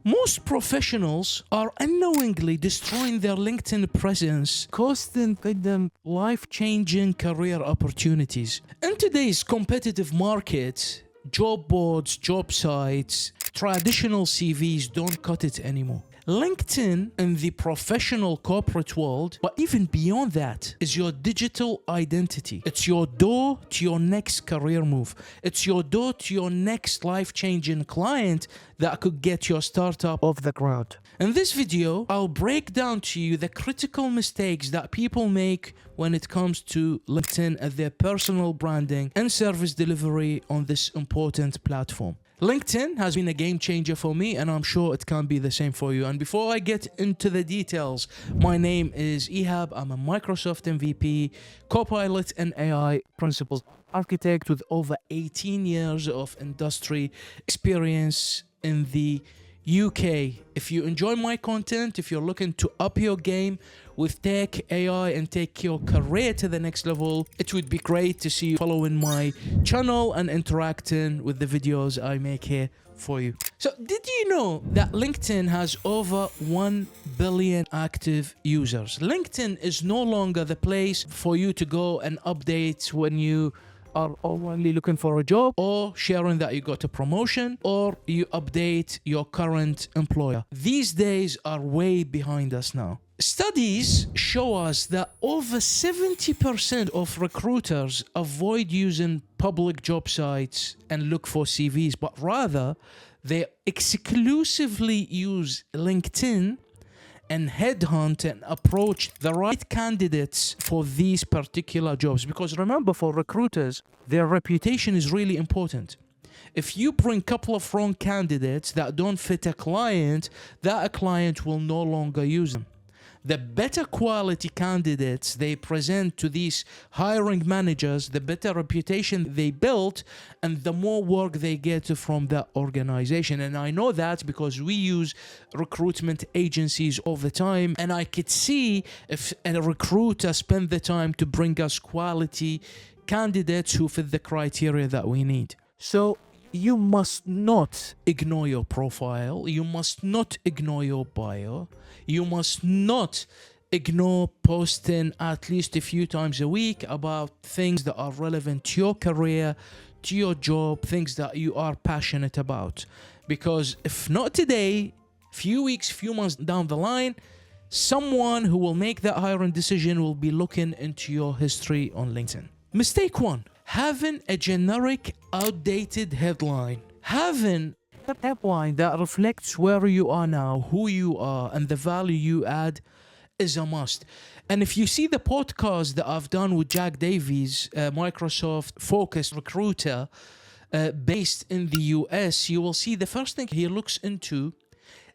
Most professionals are unknowingly destroying their LinkedIn presence, costing them life-changing career opportunities. In today's competitive market, job boards, job sites, traditional CVs don't cut it anymore. LinkedIn in the professional corporate world, but even beyond that, is your digital identity. It's your door to your next career move. It's your door to your next life-changing client that could get your startup off the ground. In this video, I'll break down to you the critical mistakes that people make when it comes to LinkedIn and their personal branding and service delivery on this important platform. LinkedIn has been a game changer for me, and I'm sure it can be the same for you. And before I get into the details, my name is Ihab. I'm a Microsoft MVP, Copilot and AI Principles Architect with over 18 years of industry experience in the UK. If you enjoy my content, if you're looking to up your game with tech, AI, and take your career to the next level, it would be great to see you following my channel and interacting with the videos I make here for you. So did you know that LinkedIn has over 1 billion active users? LinkedIn is no longer the place for you to go and update when you are only looking for a job, or sharing that you got a promotion, or you update your current employer. These days are way behind us now. Studies show us that over 70% of recruiters avoid using public job sites and look for CVs, but rather they exclusively use LinkedIn and headhunt and approach the right candidates for these particular jobs. Because remember, for recruiters, their reputation is really important. If you bring a couple of wrong candidates that don't fit a client, that a client will no longer use them. The better quality candidates they present to these hiring managers, the better reputation they build, and the more work they get from that organization. And I know that because we use recruitment agencies all the time, and I could see if a recruiter spent the time to bring us quality candidates who fit the criteria that we need. So you must not ignore your profile. You must not ignore your bio. You must not ignore posting at least a few times a week about things that are relevant to your career, to your job, things that you are passionate about. Because if not today, few weeks, few months down the line, someone who will make that hiring decision will be looking into your history on LinkedIn. Mistake 1. Having a generic, outdated headline. Having a headline that reflects where you are now, who you are, and the value you add is a must. And if you see the podcast that I've done with Jack Davies, a Microsoft-focused recruiter based in the US, you will see the first thing he looks into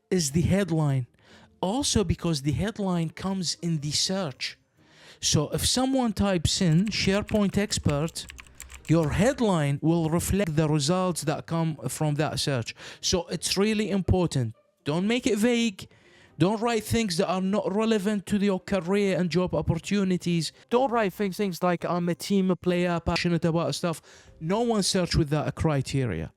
is the headline. Also because the headline comes in the search. So if someone types in SharePoint expert, your headline will reflect the results that come from that search. So it's really important. Don't make it vague. Don't write things that are not relevant to your career and job opportunities. Don't write things like I'm a team player, passionate about stuff. No one search with that criteria.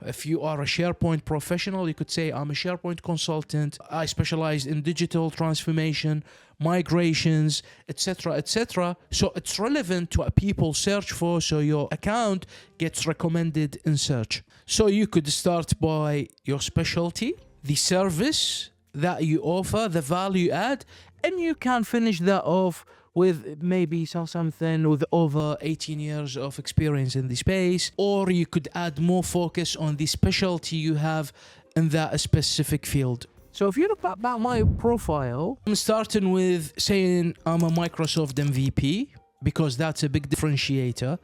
If you are a SharePoint professional, you could say, I'm a SharePoint consultant. I specialize in digital transformation, migrations, etc., etc. So it's relevant to what people search for, so your account gets recommended in search. So you could start by your specialty, the service that you offer, the value add, and you can finish that off with maybe something with over 18 years of experience in the space, or you could add more focus on the specialty you have in that specific field. So if you look at my profile, I'm starting with saying I'm a Microsoft MVP, because that's a big differentiator.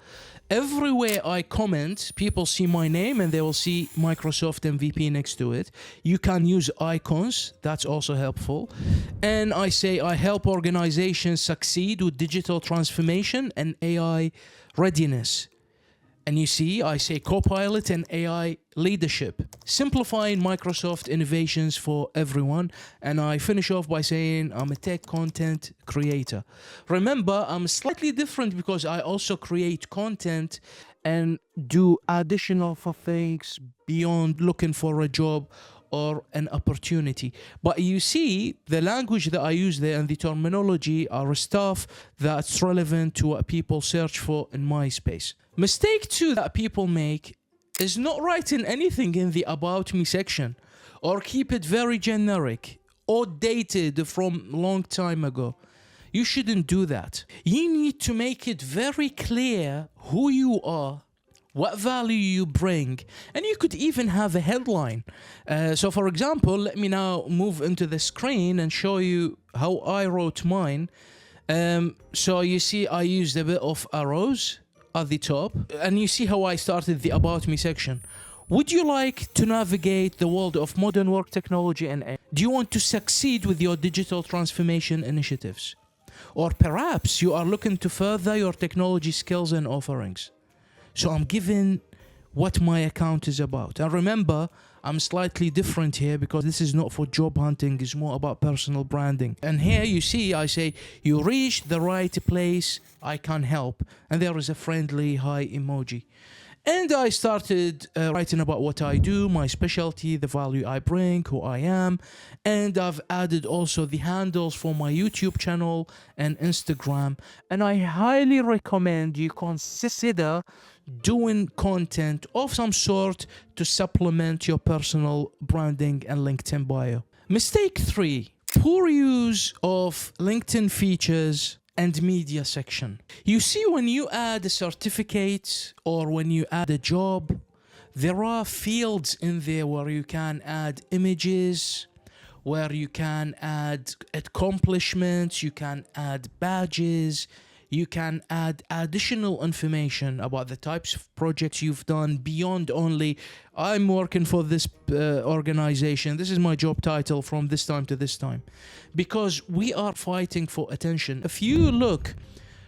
Everywhere I comment, people see my name and they will see Microsoft MVP next to it. You can use icons, that's also helpful. And I say I help organizations succeed with digital transformation and AI readiness. And you see, I say Copilot and AI leadership, simplifying Microsoft innovations for everyone. And I finish off by saying I'm a tech content creator. Remember, I'm slightly different because I also create content and do additional things beyond looking for a job or an opportunity. But you see, the language that I use there and the terminology are stuff that's relevant to what people search for in my space. Mistake 2 that people make is not writing anything in the About Me section, or keep it very generic or dated from long time ago. You shouldn't do that. You need to make it very clear who you are, what value you bring, and you could even have a headline. So for example, let me now move into the screen and show you how I wrote mine. So you see I used a bit of arrows at the top, and you see how I started the About Me section. Would you like to navigate the world of modern work technology and AI? Do you want to succeed with your digital transformation initiatives? Or perhaps you are looking to further your technology skills and offerings. So I'm giving what my account is about. And remember, I'm slightly different here because this is not for job hunting, it's more about personal branding. And here you see, I say, you reached the right place, I can help. And there is a friendly hi emoji. And I started writing about what I do, my specialty, the value I bring, who I am. And I've added also the handles for my YouTube channel and Instagram. And I highly recommend you consider doing content of some sort to supplement your personal branding and LinkedIn bio. Mistake 3, poor use of LinkedIn features and media section. You see, when you add a certificate or when you add a job, there are fields in there where you can add images, where you can add accomplishments, you can add badges, you can add additional information about the types of projects you've done beyond only, I'm working for this organization, this is my job title from this time to this time. Because we are fighting for attention. If you look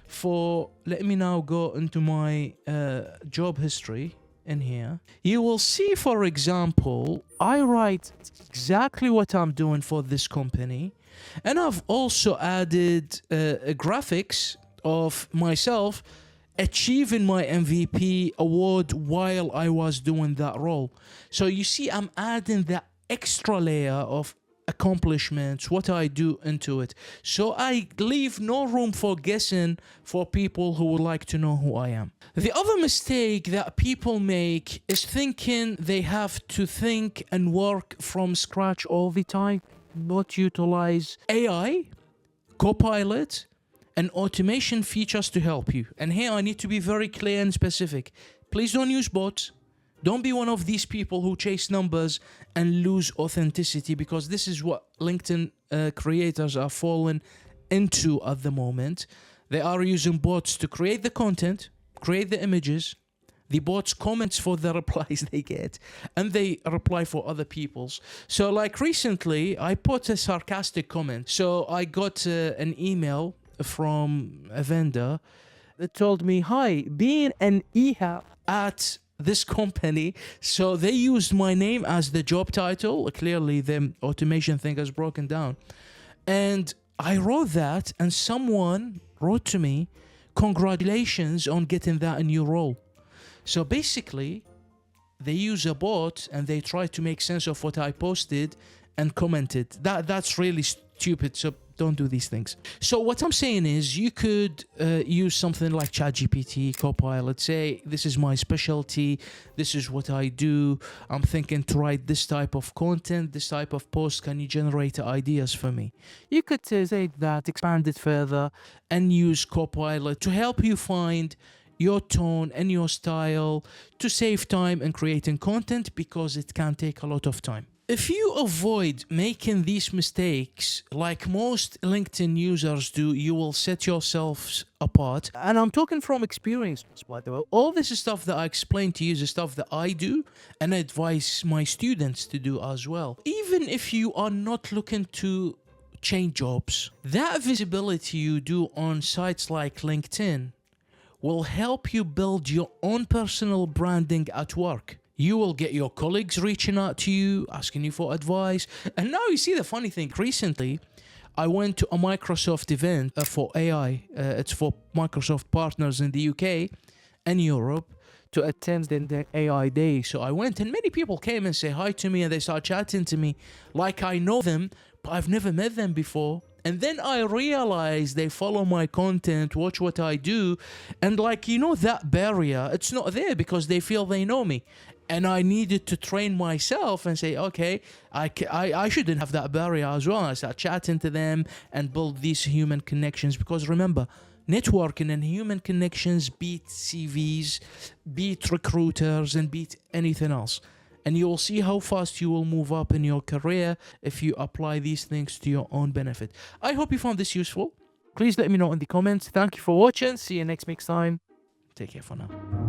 for, let me now go into my job history in here, you will see, for example, I write exactly what I'm doing for this company. And I've also added graphics of myself achieving my MVP award while I was doing that role. So you see, I'm adding that extra layer of accomplishments, what I do into it. So I leave no room for guessing for people who would like to know who I am. The other mistake that people make is thinking they have to think and work from scratch all the time, not utilize AI, Copilot, and automation features to help you. And here I need to be very clear and specific. Please don't use bots. Don't be one of these people who chase numbers and lose authenticity, because this is what LinkedIn creators are falling into at the moment. They are using bots to create the content, create the images. The bots comments for the replies they get, and they reply for other people's. So like recently, I put a sarcastic comment. So I got an email from a vendor that told me, hi, being an EHAP at this company. So they used my name as the job title. Clearly the automation thing has broken down. And I wrote that, and someone wrote to me, congratulations on getting that new role. So basically, they use a bot and they try to make sense of what I posted and commented. That's really stupid. So don't do these things. So what I'm saying is, you could use something like ChatGPT, Copilot, say, this is my specialty, this is what I do, I'm thinking to write this type of content, this type of post, can you generate ideas for me? You could say that, expand it further, and use Copilot to help you find your tone and your style to save time in creating content, because it can take a lot of time. If you avoid making these mistakes like most LinkedIn users do, you will set yourselves apart. And I'm talking from experience, by the way. All this stuff that I explained to you is stuff that I do and I advise my students to do as well. Even if you are not looking to change jobs, that visibility you do on sites like LinkedIn will help you build your own personal branding at work. You will get your colleagues reaching out to you, asking you for advice. And now you see the funny thing. Recently, I went to a Microsoft event for AI. It's for Microsoft partners in the UK and Europe to attend the AI day. So I went, and many people came and say hi to me, and they started chatting to me like I know them, but I've never met them before. And then I realized they follow my content, watch what I do, and like, you know, that barrier, it's not there because they feel they know me. And I needed to train myself and say, okay, I shouldn't have that barrier as well. I start chatting to them and build these human connections, because remember, networking and human connections beat CVs, beat recruiters, and beat anything else. And you will see how fast you will move up in your career if you apply these things to your own benefit. I hope you found this useful. Please let me know in the comments. Thank you for watching. See you next time. Take care for now.